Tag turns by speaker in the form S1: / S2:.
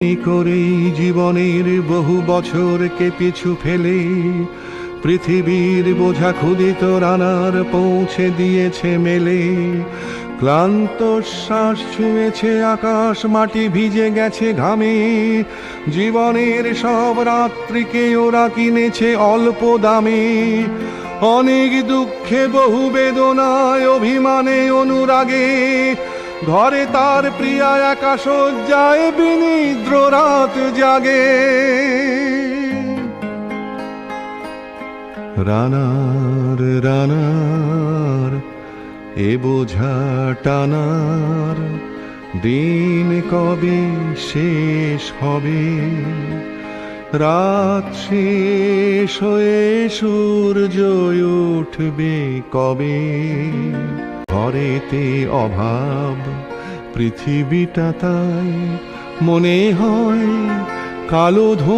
S1: এই করেই জীবনের বহু বছরকে পিছু ফেলে পৃথিবীর বোঝা ক্ষুদিত রানার পৌঁছে দিয়েছে মেলে। ক্লান্ত শ্বাস ছুঁয়েছে আকাশ, মাটি ভিজে গেছে ঘামে। জীবনের সব রাত্রিকে ওরা কিনেছে অল্প দামে। অনেক দুঃখে, বহু বেদনায়, অভিমানে, অনুরাগে ঘরে তার প্রিয়া একা শয্যায় বিনিদ্র রাত জাগে। রানার রানার এ বোঝা টানার দিন কবে শেষ হবে? রাত শেষ হয়ে সূর্য উঠবে কবে? ঘরেতে অভাব, পৃথিবীটা তাই মনে হয় কালো ধোঁয়া।